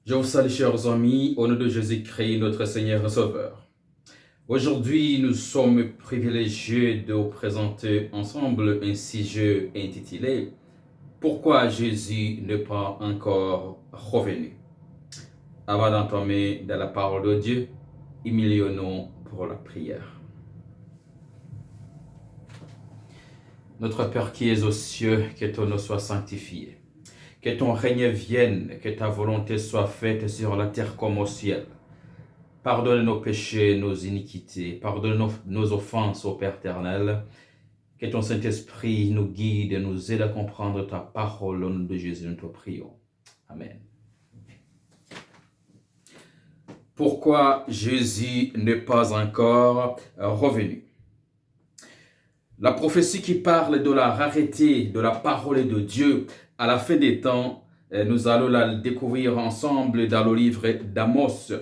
Je vous salue, chers amis, au nom de Jésus-Christ, notre Seigneur et Sauveur. Aujourd'hui, nous sommes privilégiés de vous présenter ensemble un sujet intitulé « Pourquoi Jésus n'est pas encore revenu ?» Avant d'entamer dans la parole de Dieu, humilions-nous pour la prière. Notre Père qui es aux cieux, que ton nom soit sanctifié. Que ton règne vienne, que ta volonté soit faite sur la terre comme au ciel. Pardonne nos péchés, nos iniquités, pardonne nos offenses au Père éternel. Que ton Saint-Esprit nous guide et nous aide à comprendre ta parole au nom de Jésus, nous te prions. Amen. Pourquoi Jésus n'est pas encore revenu? La prophétie qui parle de la rareté de la parole de Dieu à la fin des temps, nous allons la découvrir ensemble dans le livre d'Amos.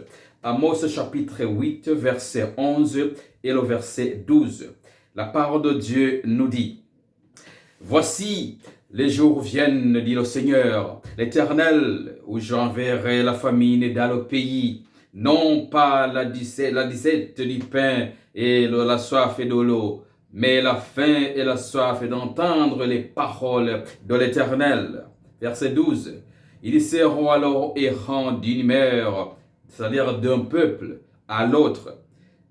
Amos chapitre 8, verset 11 et le verset 12. La parole de Dieu nous dit: « Voici, les jours viennent, dit le Seigneur, l'Éternel, où j'enverrai la famine dans le pays, non pas la disette du pain et la soif de l'eau, mais la faim et la soif d'entendre les paroles de l'Éternel. » Verset 12. Ils seront alors errants d'une mer, c'est-à-dire d'un peuple à l'autre,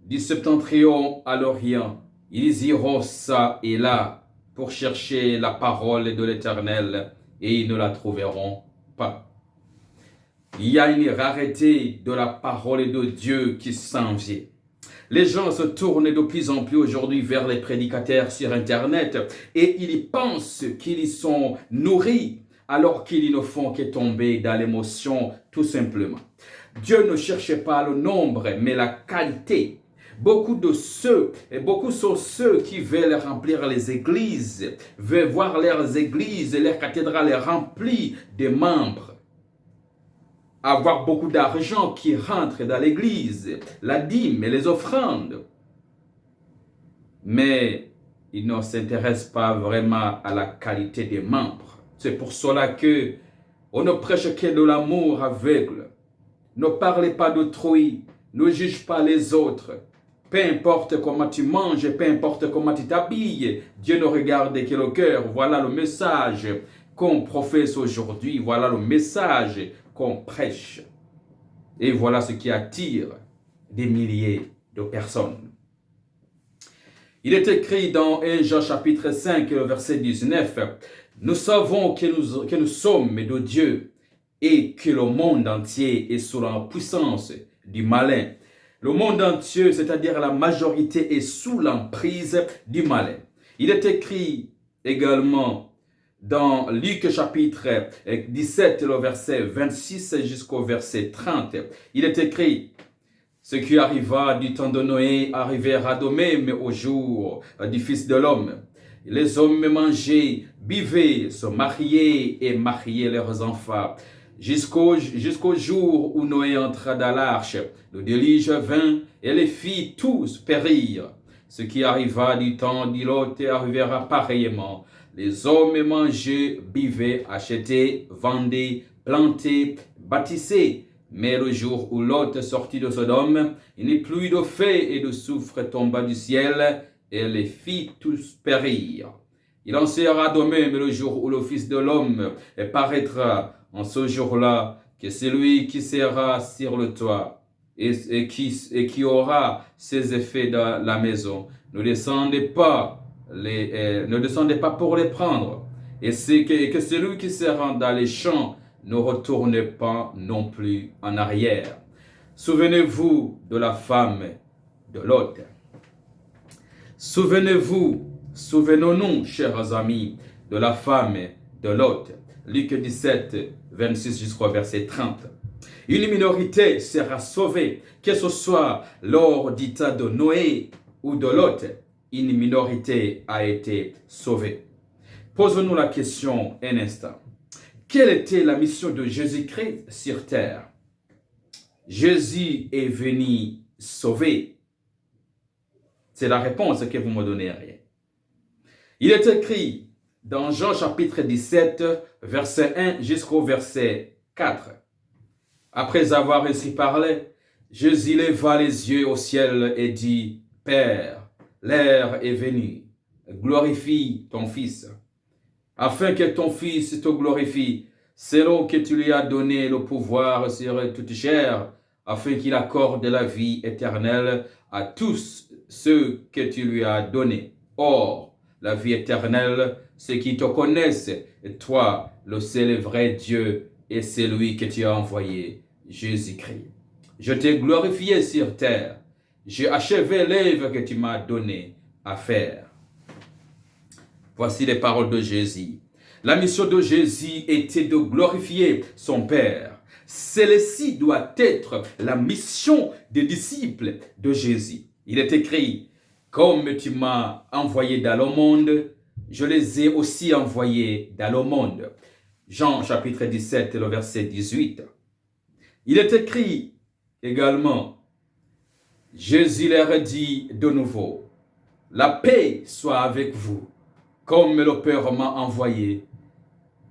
du septentrion à l'orient. Ils iront ça et là pour chercher la parole de l'Éternel et ils ne la trouveront pas. Il y a une rareté de la parole de Dieu qui s'en vient. Les gens se tournent de plus en plus aujourd'hui vers les prédicateurs sur Internet et ils pensent qu'ils sont nourris alors qu'ils ne font que tomber dans l'émotion tout simplement. Dieu ne cherche pas le nombre mais la qualité. Beaucoup sont ceux qui veulent remplir les églises, veulent voir leurs églises et leurs cathédrales remplies de membres. Avoir beaucoup d'argent qui rentre dans l'église, la dîme et les offrandes. Mais ils ne s'intéressent pas vraiment à la qualité des membres. C'est pour cela que on ne prêche que de l'amour aveugle. Ne parlez pas d'autrui, ne juge pas les autres. Peu importe comment tu manges, peu importe comment tu t'habilles, Dieu ne regarde que le cœur. Voilà le message qu'on professe aujourd'hui, voilà le message qu'on prêche. Et voilà ce qui attire des milliers de personnes. Il est écrit dans 1 Jean chapitre 5, verset 19, « Nous savons que nous sommes de Dieu et que le monde entier est sous la puissance du malin. » Le monde entier, c'est-à-dire la majorité, est sous l'emprise du malin. Il est écrit également dans Luc chapitre 17, le verset 26 jusqu'au verset 30, il est écrit: « Ce qui arriva du temps de Noé arrivera de même au jour du Fils de l'homme. Les hommes mangeaient, buvaient, se mariaient et mariaient leurs enfants, jusqu'au jour où Noé entra dans l'arche. Le déluge vint et les fit tous périr. Ce qui arriva du temps de Lot arrivera pareillement. Les hommes mangeaient, buvaient, achetaient, vendaient, plantaient, bâtissaient. Mais le jour où Lot sortit de Sodome, une pluie de feu et de soufre tomba du ciel et les fit tous périr. Il en sera de même le jour où le Fils de l'homme paraîtra. En ce jour-là, que celui qui sera sur le toit et qui aura ses effets dans la maison, ne descendez pas pour les prendre. Et que celui qui sera dans les champs ne retourne pas non plus en arrière. Souvenez-vous de la femme de Lot. Souvenons-nous, chers amis, de la femme de Lot. Luc 17, 26 jusqu'au verset 30. Une minorité sera sauvée, que ce soit lors du temps de Noé ou de Lot. Une minorité a été sauvée. Posons-nous la question un instant. Quelle était la mission de Jésus-Christ sur terre? Jésus est venu sauver. C'est la réponse que vous me donnez rien. Il est écrit dans Jean chapitre 17, verset 1 jusqu'au verset 4. Après avoir ainsi parlé, Jésus leva les yeux au ciel et dit, Père, l'heure est venue, glorifie ton Fils, afin que ton Fils te glorifie, selon que tu lui as donné le pouvoir sur toute chair, afin qu'il accorde la vie éternelle à tous ceux que tu lui as donnés. Or, la vie éternelle, ceux qui te connaissent, et toi, le seul et vrai Dieu, et celui que tu as envoyé, Jésus-Christ. Je t'ai glorifié sur terre. J'ai achevé l'œuvre que tu m'as donnée à faire. Voici les paroles de Jésus. La mission de Jésus était de glorifier son Père. Celle-ci doit être la mission des disciples de Jésus. Il est écrit, comme tu m'as envoyé dans le monde, je les ai aussi envoyés dans le monde. Jean chapitre 17, le verset 18. Il est écrit également, Jésus leur dit de nouveau, la paix soit avec vous, comme le Père m'a envoyé,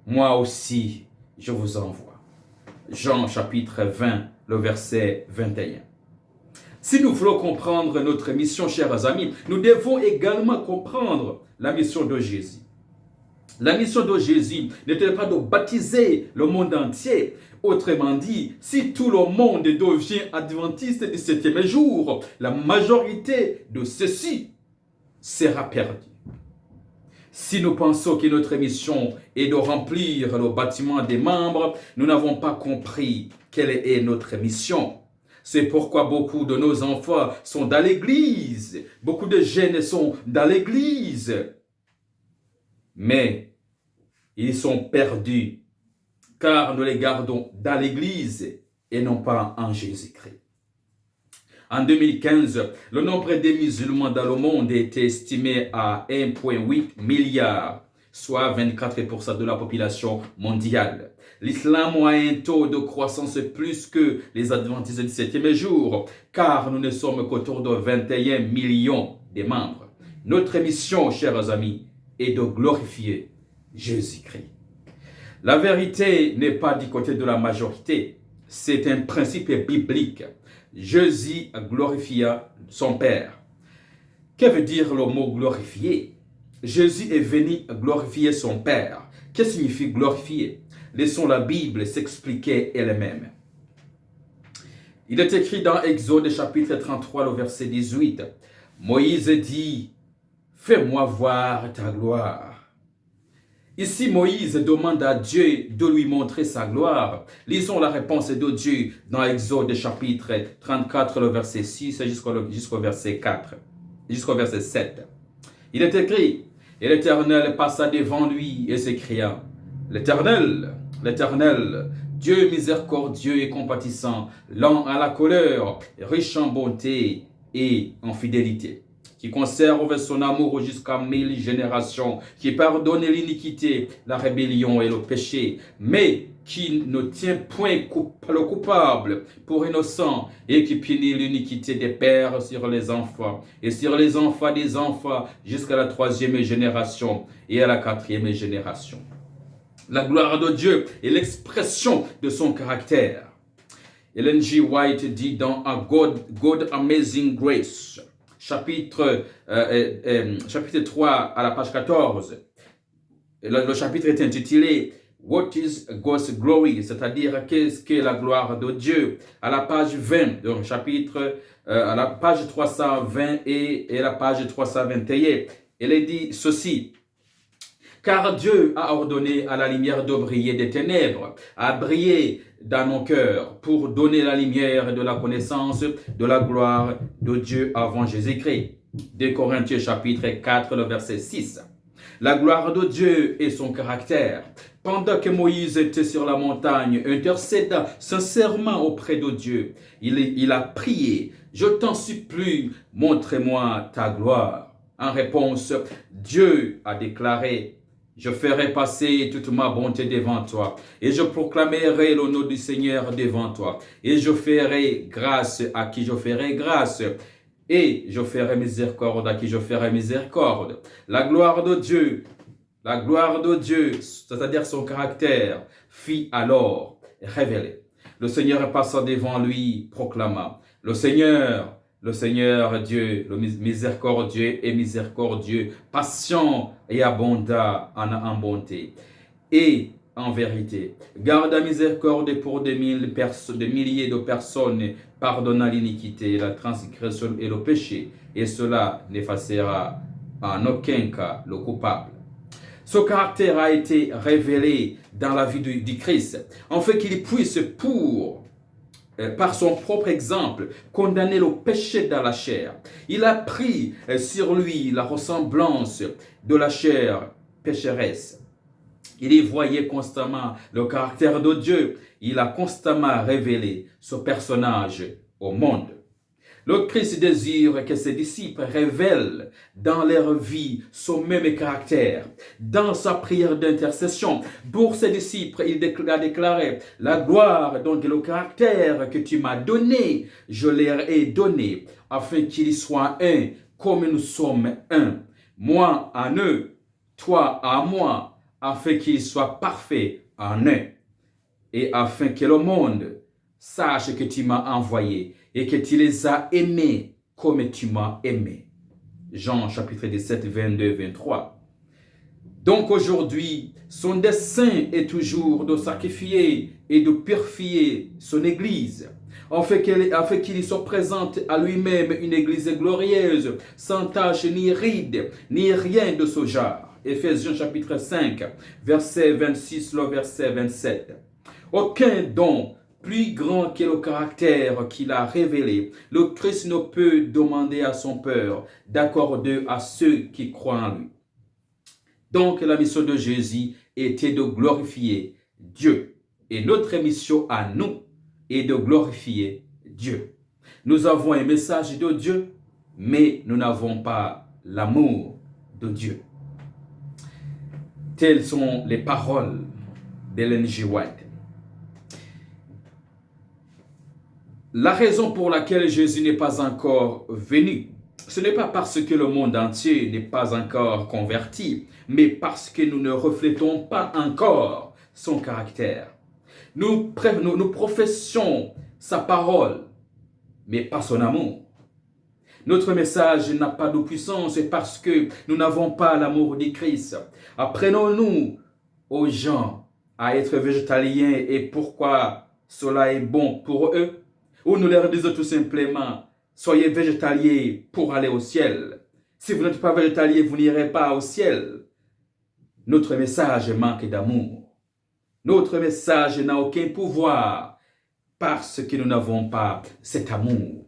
moi aussi je vous envoie. Jean chapitre 20, le verset 21. Si nous voulons comprendre notre mission, chers amis, nous devons également comprendre la mission de Jésus. La mission de Jésus n'était pas de baptiser le monde entier. Autrement dit, si tout le monde devient adventiste du septième jour, la majorité de ceux-ci sera perdue. Si nous pensons que notre mission est de remplir le bâtiment des membres, nous n'avons pas compris quelle est notre mission. C'est pourquoi beaucoup de nos enfants sont dans l'église. Beaucoup de jeunes sont dans l'église. Mais ils sont perdus car nous les gardons dans l'église et non pas en Jésus-Christ. En 2015, le nombre des musulmans dans le monde était estimé à 1,8 milliard, soit 24% de la population mondiale. L'islam a un taux de croissance plus que les adventistes du septième jour, car nous ne sommes qu'autour de 21 millions de membres. Notre mission, chers amis, est de glorifier Jésus-Christ. La vérité n'est pas du côté de la majorité, c'est un principe biblique. Jésus glorifia son Père. Que veut dire le mot glorifier? Jésus est venu glorifier son Père. Que signifie glorifier? Laissons la Bible s'expliquer elle-même. Il est écrit dans Exode chapitre 33, le verset 18. Moïse dit, « Fais-moi voir ta gloire. » Ici, Moïse demande à Dieu de lui montrer sa gloire. Lisons la réponse de Dieu dans Exode chapitre 34, le verset 6 jusqu'au verset 4, jusqu'au verset 7. Il est écrit, « Et l'Éternel passa devant lui et s'écria, « L'Éternel, l'Éternel, Dieu miséricordieux et compatissant, lent à la colère, riche en bonté et en fidélité, qui conserve son amour jusqu'à 1000 générations, qui pardonne l'iniquité, la rébellion et le péché, mais qui ne tient point le coupable pour innocent et qui punit l'iniquité des pères sur les enfants et sur les enfants des enfants jusqu'à la 3e génération et à la 4e génération. » La gloire de Dieu est l'expression de son caractère. Ellen G. White dit dans A God Amazing Grace, chapitre 3 à la page 14. Le chapitre est intitulé What is God's Glory? C'est-à-dire qu'est-ce que la gloire de Dieu? À la page 20, donc chapitre, à la page 320 et la page 321, elle dit ceci. Car Dieu a ordonné à la lumière de briller des ténèbres, à briller dans nos cœurs pour donner la lumière de la connaissance de la gloire de Dieu avant Jésus-Christ. 2 Corinthiens chapitre 4, le verset 6. La gloire de Dieu et son caractère. Pendant que Moïse était sur la montagne, intercéda sincèrement auprès de Dieu, il a prié, « Je t'en supplie, montre-moi ta gloire. » En réponse, Dieu a déclaré, « Je ferai passer toute ma bonté devant toi, et je proclamerai le nom du Seigneur devant toi, et je ferai grâce à qui je ferai grâce, et je ferai miséricorde à qui je ferai miséricorde. » La gloire de Dieu, c'est-à-dire son caractère, fit alors révéler. Le Seigneur passant devant lui proclama, le Seigneur Dieu, le miséricordieux et miséricordieux, patient et abondant en bonté et en vérité. Garde la miséricorde pour des milliers de personnes, pardonnant l'iniquité, la transgression et le péché, et cela n'effacera en aucun cas le coupable. Ce caractère a été révélé dans la vie du Christ, en fait qu'il puisse par son propre exemple, condamner le péché dans la chair. Il a pris sur lui la ressemblance de la chair pécheresse. Il y voyait constamment le caractère de Dieu. Il a constamment révélé ce personnage au monde. Le Christ désire que ses disciples révèlent dans leur vie son même caractère. Dans sa prière d'intercession, pour ses disciples, il a déclaré, la gloire, donc le caractère que tu m'as donné, je leur ai donné, afin qu'ils soient un, comme nous sommes un. Moi en eux, toi en moi, afin qu'ils soient parfaits en un. Et afin que le monde sache que tu m'as envoyé et que tu les as aimés comme tu m'as aimé. Jean chapitre 17, 22, 23. Donc aujourd'hui, son dessein est toujours de sacrifier et de purifier son Église, afin qu'il se présente à lui-même une Église glorieuse, sans tache ni ride, ni rien de ce genre. Éphésiens chapitre 5, verset 26, le verset 27. Aucun don plus grand que le caractère qu'il a révélé, le Christ ne peut demander à son Père d'accorder à ceux qui croient en lui. Donc la mission de Jésus était de glorifier Dieu. Et notre mission à nous est de glorifier Dieu. Nous avons un message de Dieu, mais nous n'avons pas l'amour de Dieu. Telles sont les paroles d'Ellen G. White. La raison pour laquelle Jésus n'est pas encore venu, ce n'est pas parce que le monde entier n'est pas encore converti, mais parce que nous ne reflétons pas encore son caractère. Nous professons sa parole, mais pas son amour. Notre message n'a pas de puissance parce que nous n'avons pas l'amour du Christ. Apprenons-nous aux gens à être végétaliens et pourquoi cela est bon pour eux. Ou nous leur disons tout simplement, soyez végétaliens pour aller au ciel. Si vous n'êtes pas végétalien, vous n'irez pas au ciel. Notre message manque d'amour. Notre message n'a aucun pouvoir parce que nous n'avons pas cet amour.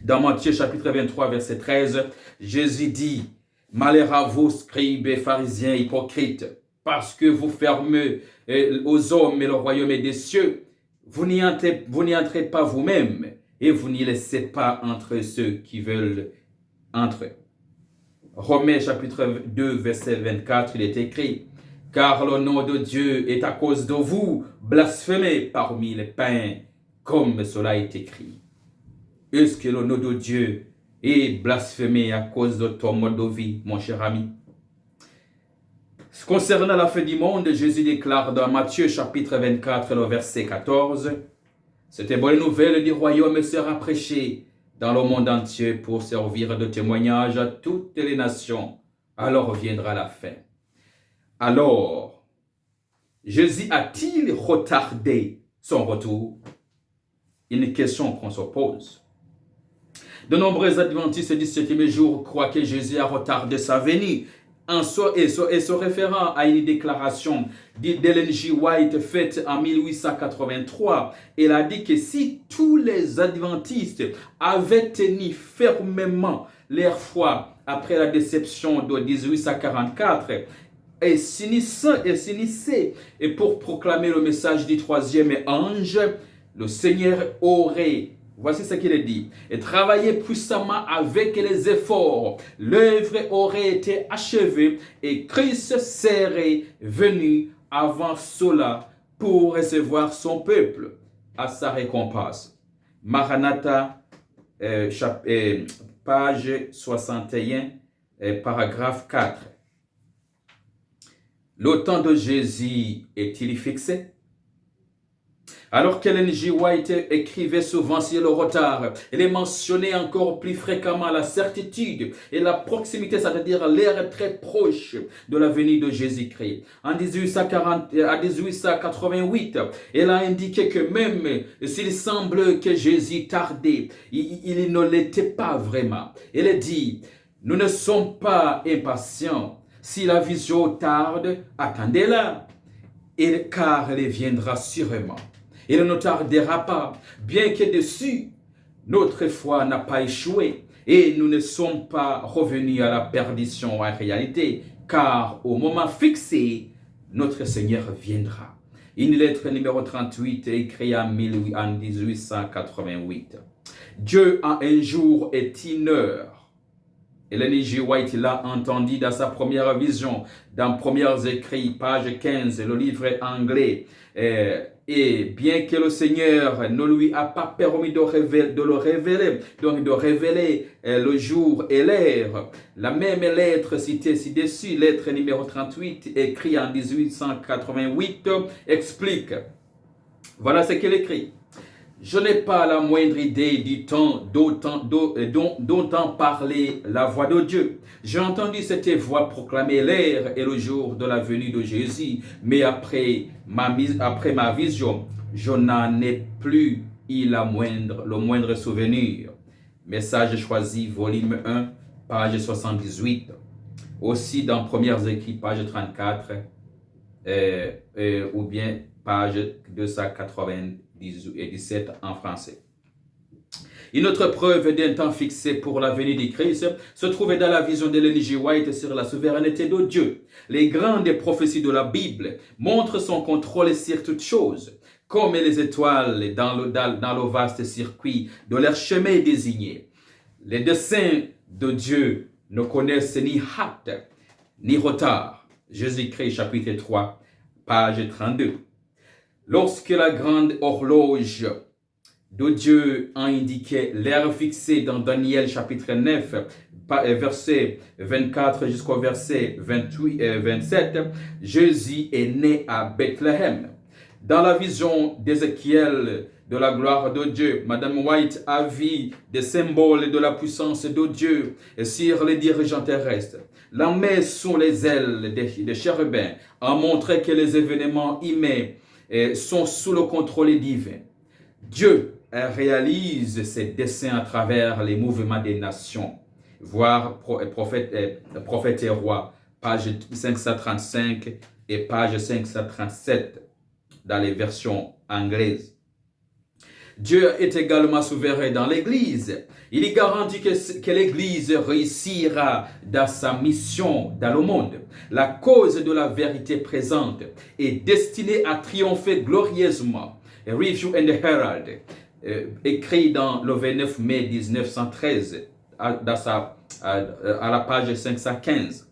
Dans Matthieu chapitre 23, verset 13, Jésus dit, « Malheur à vous, scribes et pharisiens hypocrites, parce que vous fermez aux hommes le royaume des cieux. Vous n'y entrez pas vous-même et vous n'y laissez pas entrer ceux qui veulent entrer. » Romains chapitre 2, verset 24, il est écrit, « Car le nom de Dieu est à cause de vous blasphémé parmi les païens, comme cela est écrit. » Est-ce que le nom de Dieu est blasphémé à cause de ton mode de vie, mon cher ami? Concernant la fin du monde, Jésus déclare dans Matthieu chapitre 24, le verset 14, « Cette bonne nouvelle du royaume sera prêchée dans le monde entier pour servir de témoignage à toutes les nations. Alors viendra la fin. » Alors, Jésus a-t-il retardé son retour? Une question qu'on se pose. De nombreux adventistes du 7e jour croient que Jésus a retardé sa venue et se référant à une déclaration d'Ellen G. White faite en 1883. Elle a dit que si tous les adventistes avaient tenu fermement leur foi après la déception de 1844 et s'initiaient pour proclamer le message du troisième ange, le Seigneur aurait, voici ce qu'il dit, et travailler puissamment avec les efforts. L'œuvre aurait été achevée et Christ serait venu avant cela pour recevoir son peuple à sa récompense. Maranatha, page 61, paragraphe 4. Le temps de Jésus est-il fixé? Alors qu'Ellen G. White écrivait souvent sur le retard, elle est mentionnée encore plus fréquemment la certitude et la proximité, c'est-à-dire l'ère très proche de la venue de Jésus-Christ. En 1888, elle a indiqué que même s'il semble que Jésus tardait, il ne l'était pas vraiment. Elle a dit, nous ne sommes pas impatients. Si la vision tarde, attendez-la, car elle viendra sûrement. Il ne tardera pas, bien que dessus, notre foi n'a pas échoué et nous ne sommes pas revenus à la perdition en réalité, car au moment fixé, notre Seigneur viendra. Une lettre numéro 38 écrite en 1888. Dieu a un jour et une heure. Ellen G. White l'a entendu dans sa première vision, dans Premiers Écrits, page 15, le livre anglais. Et bien que le Seigneur ne lui a pas permis de le révéler, donc de révéler le jour et l'heure, la même lettre citée ci-dessus, lettre numéro 38, écrite en 1888, explique. Voilà ce qu'il écrit. Je n'ai pas la moindre idée du temps dont parlait la voix de Dieu. J'ai entendu cette voix proclamer l'heure et le jour de la venue de Jésus, mais après ma vision, je n'en ai plus eu le moindre souvenir. Message choisi, volume 1, page 78. Aussi dans Premiers Écrits, page 34, ou bien page 297 en français. Une autre preuve d'un temps fixé pour la venue du Christ se trouvait dans la vision d'Ellen G. White sur la souveraineté de Dieu. Les grandes prophéties de la Bible montrent son contrôle sur toutes choses, comme les étoiles dans le vaste circuit de leur chemin désigné. Les desseins de Dieu ne connaissent ni hâte ni retard. Jésus-Christ, chapitre 3, page 32. Lorsque la grande horloge de Dieu a indiqué l'heure fixée dans Daniel chapitre 9, verset 24 jusqu'au verset 27, Jésus est né à Bethléem. Dans la vision d'Ézéchiel de la gloire de Dieu, Madame White a vu des symboles de la puissance de Dieu sur les dirigeants terrestres. La main sous les ailes des chérubins a montré que les événements humains sont sous le contrôle divin. Dieu réalise ses desseins à travers les mouvements des nations. Voir Prophète et Roi, page 535 et page 537 dans les versions anglaises. Dieu est également souverain dans l'Église. Il est garanti que l'Église réussira dans sa mission dans le monde. La cause de la vérité présente est destinée à triompher glorieusement. Review and Herald, écrit dans le 29 mai 1913, à la page 515.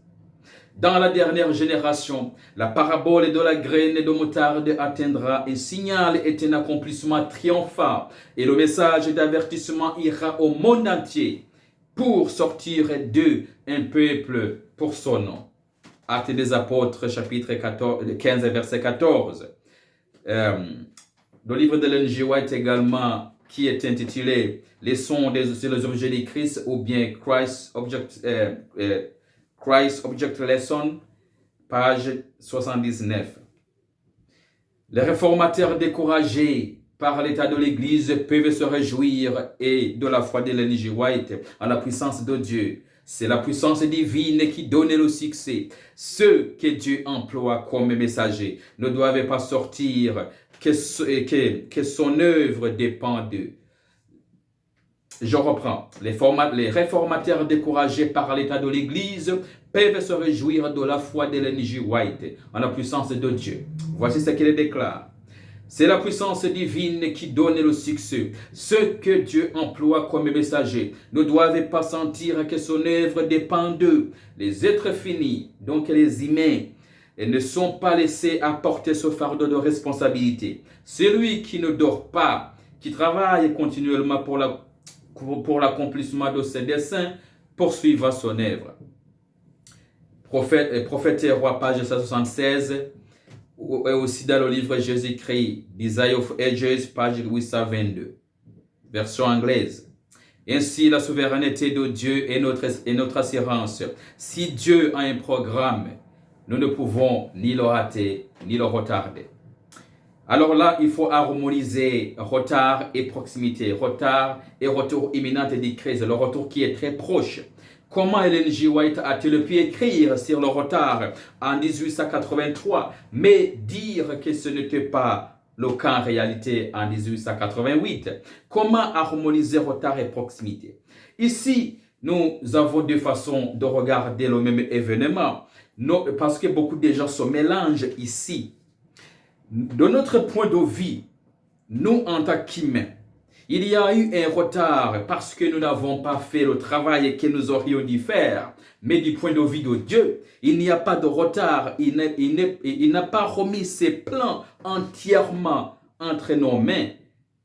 Dans la dernière génération, la parabole de la graine de moutarde atteindra un signal et un accomplissement triomphant, et le message d'avertissement ira au monde entier pour sortir d'eux un peuple pour son nom. Actes des Apôtres, chapitre 15, verset 14. Le livre d'Ellen G. White également, qui est intitulé « Leçons sur les objets du Christ » ou bien « Christ Object Lesson », page 79. Les réformateurs découragés par l'état de l'Église peuvent se réjouir et de la foi d'Ellen G. White en la puissance de Dieu. C'est la puissance divine qui donne le succès. Ceux que Dieu emploie comme messagers ne doivent pas sortir que son œuvre dépend d'eux. Je reprends. Les réformateurs découragés par l'état de l'Église peuvent se réjouir de la foi d'Ellen G. White en la puissance de Dieu. Voici ce qu'il déclare. C'est la puissance divine qui donne le succès. Ceux que Dieu emploie comme messagers ne doivent pas sentir que son œuvre dépend d'eux. Les êtres finis, donc les humains, ne sont pas laissés à porter ce fardeau de responsabilité. Celui qui ne dort pas, qui travaille continuellement pour l'accomplissement de ses desseins, poursuivra son œuvre. Prophète et Roi, page 176, et aussi dans le livre Jésus-Christ, Desire of Ages, page 822, version anglaise. Ainsi, la souveraineté de Dieu est notre assurance. Si Dieu a un programme, nous ne pouvons ni le rater, ni le retarder. Alors là, il faut harmoniser retard et proximité, retard et retour imminent du Christ, le retour qui est très proche. Comment Ellen G. White a-t-il pu écrire sur le retard en 1883, mais dire que ce n'était pas le cas en réalité en 1888? Comment harmoniser retard et proximité? Ici, nous avons deux façons de regarder le même événement, parce que beaucoup de gens se mélangent ici. De notre point de vue, nous en tant qu'humains, il y a eu un retard parce que nous n'avons pas fait le travail que nous aurions dû faire. Mais du point de vue de Dieu, il n'y a pas de retard. Il n'a pas remis ses plans entièrement entre nos mains.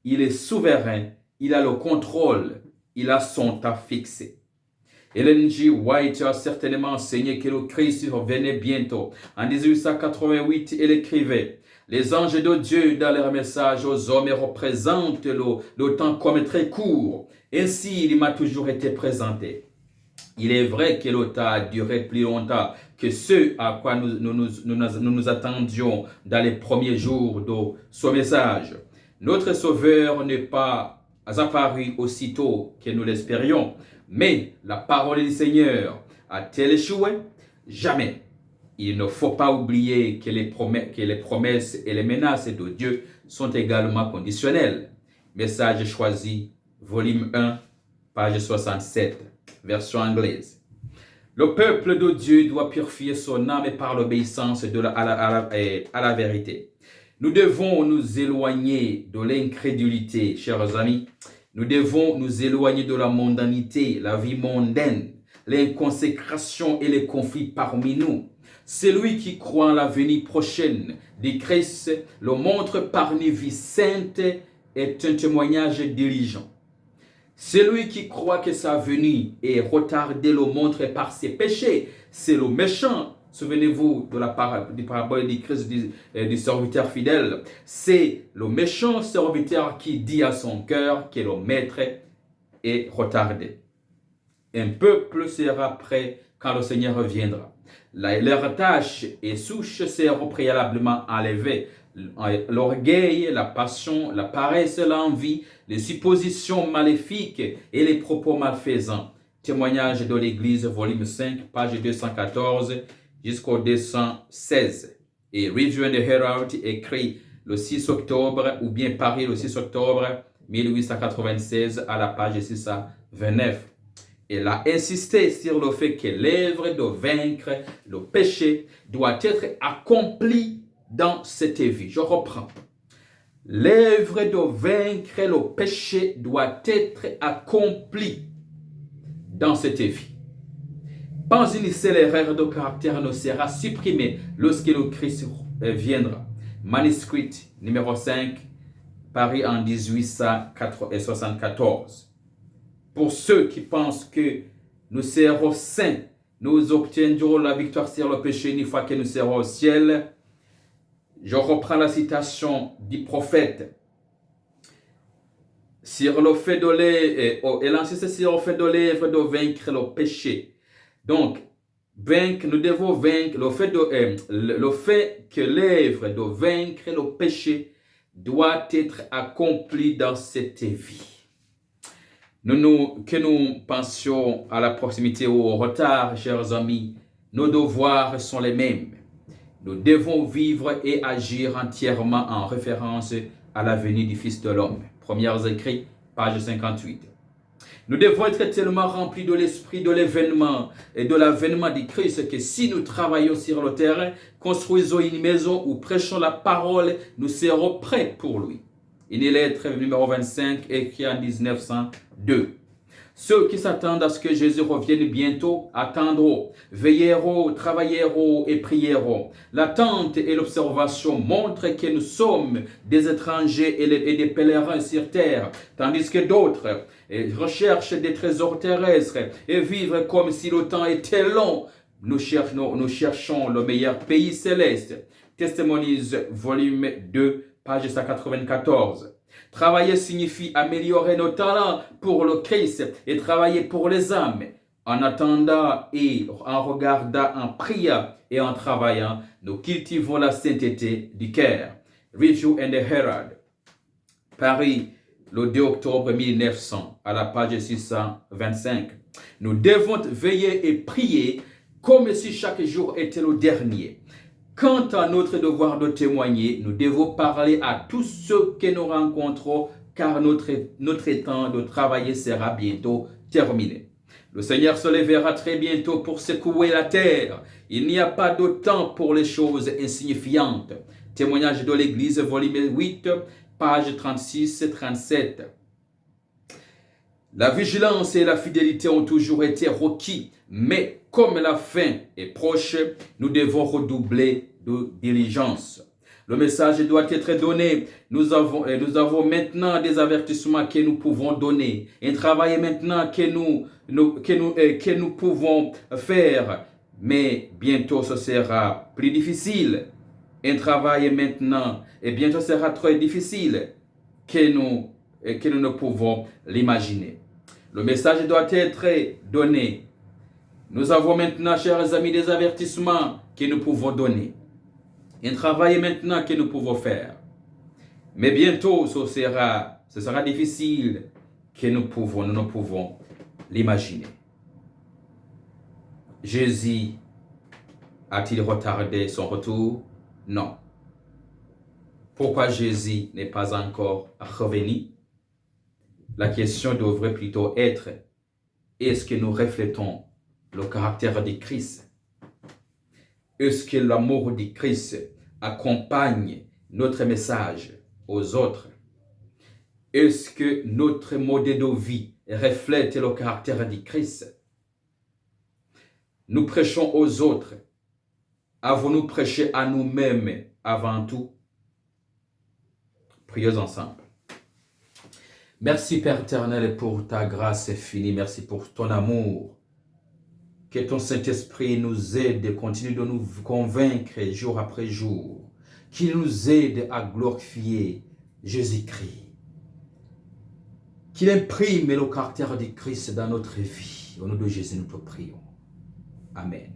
Il est souverain. Il a le contrôle. Il a son temps fixé. Ellen G. White a certainement enseigné que le Christ revenait bientôt. En 1888, elle écrivait: les anges de Dieu, dans leur message aux hommes, représentent le temps comme très court. Ainsi, il m'a toujours été présenté. Il est vrai que le temps a duré plus longtemps que ce à quoi nous attendions dans les premiers jours de ce message. Notre Sauveur n'est pas apparu aussitôt que nous l'espérions, mais la parole du Seigneur a-t-elle échoué? Jamais. Il ne faut pas oublier que les promesses et les menaces de Dieu sont également conditionnelles. Message choisi, volume 1, page 67, version anglaise. Le peuple de Dieu doit purifier son âme par l'obéissance à la vérité. Nous devons nous éloigner de l'incrédulité, chers amis. Nous devons nous éloigner de la mondanité, la vie mondaine, l'inconsécration et les conflits parmi nous. Celui qui croit en la venue prochaine de Christ le montre par une vie sainte est un témoignage diligent. Celui qui croit que sa venue est retardée le montre par ses péchés. C'est le méchant. Souvenez-vous de la parabole du Christ du serviteur fidèle. C'est le méchant serviteur qui dit à son cœur que le maître est retardé. Un peuple sera prêt quand le Seigneur reviendra. Leur tâche et souche seront préalablement enlevées. L'orgueil, la passion, la paresse, l'envie, les suppositions maléfiques et les propos malfaisants. Témoignage de l'Église, volume 5, page 214 jusqu'au 216. Et Review and Herald écrit le 6 octobre, ou bien Paris le 6 octobre 1896 à la page 629. Elle a insisté sur le fait que l'œuvre de vaincre le péché doit être accomplie dans cette vie. Je reprends. L'œuvre de vaincre le péché doit être accomplie dans cette vie. Pas une seule erreur de caractère ne sera supprimée lorsque le Christ viendra. Manuscrit numéro 5, Paris en 1874. Pour ceux qui pensent que nous serons saints, nous obtiendrons la victoire sur le péché une fois que nous serons au ciel. Je reprends la citation du prophète. Sur le fait de elle insiste sur le fait de l'œuvre de vaincre le péché. Donc, nous devons vaincre le fait que l'œuvre de vaincre le péché doit être accomplie dans cette vie. Que nous pensions à la proximité ou au retard, chers amis, nos devoirs sont les mêmes. Nous devons vivre et agir entièrement en référence à la venue du Fils de l'homme. Premiers écrits, page 58. Nous devons être tellement remplis de l'esprit de l'événement et de l'avènement du Christ que si nous travaillons sur le terrain, construisons une maison ou prêchons la parole, nous serons prêts pour lui. Une lettre numéro 25 écrite en 1902. Ceux qui s'attendent à ce que Jésus revienne bientôt attendront, veilleront, travailleront et prieront. L'attente et l'observation montrent que nous sommes des étrangers et des pèlerins sur terre, tandis que d'autres recherchent des trésors terrestres et vivent comme si le temps était long. Nous cherchons le meilleur pays céleste. Testimonies, volume 2, page 194. Travailler signifie améliorer nos talents pour le Christ et travailler pour les âmes. En attendant et en regardant, en priant et en travaillant, nous cultivons la sainteté du cœur. Review and the Herald. Paris, le 2 octobre 1900, à la page 625. Nous devons veiller et prier comme si chaque jour était le dernier. Quant à notre devoir de témoigner, nous devons parler à tous ceux que nous rencontrons, car notre temps de travailler sera bientôt terminé. Le Seigneur se lèvera très bientôt pour secouer la terre. Il n'y a pas de temps pour les choses insignifiantes. Témoignage de l'Église, volume 8, page 36-37. La vigilance et la fidélité ont toujours été requis, mais comme la fin est proche, nous devons redoubler de diligence. Le message doit être donné. Nous avons maintenant des avertissements que nous pouvons donner. Un travail maintenant que nous pouvons faire. Mais bientôt ce sera plus difficile. Un travail maintenant et bientôt sera très difficile que nous ne pouvons l'imaginer. Le message doit être donné. Nous avons maintenant, chers amis, des avertissements que nous pouvons donner. Un travail maintenant que nous pouvons faire. Mais bientôt, ce sera difficile que nous ne pouvons l'imaginer. Jésus a-t-il retardé son retour? Non. Pourquoi Jésus n'est pas encore revenu? La question devrait plutôt être, est-ce que nous reflétons le caractère de Christ? Est-ce que l'amour de Christ accompagne notre message aux autres? Est-ce que notre modèle de vie reflète le caractère de Christ? Nous prêchons aux autres. Avons-nous prêché à nous-mêmes avant tout? Prions ensemble. Merci Père éternel pour ta grâce infinie. Merci pour ton amour. Que ton Saint-Esprit nous aide, continue de nous convaincre jour après jour. Qu'il nous aide à glorifier Jésus-Christ. Qu'il imprime le caractère de Christ dans notre vie. Au nom de Jésus, nous te prions. Amen.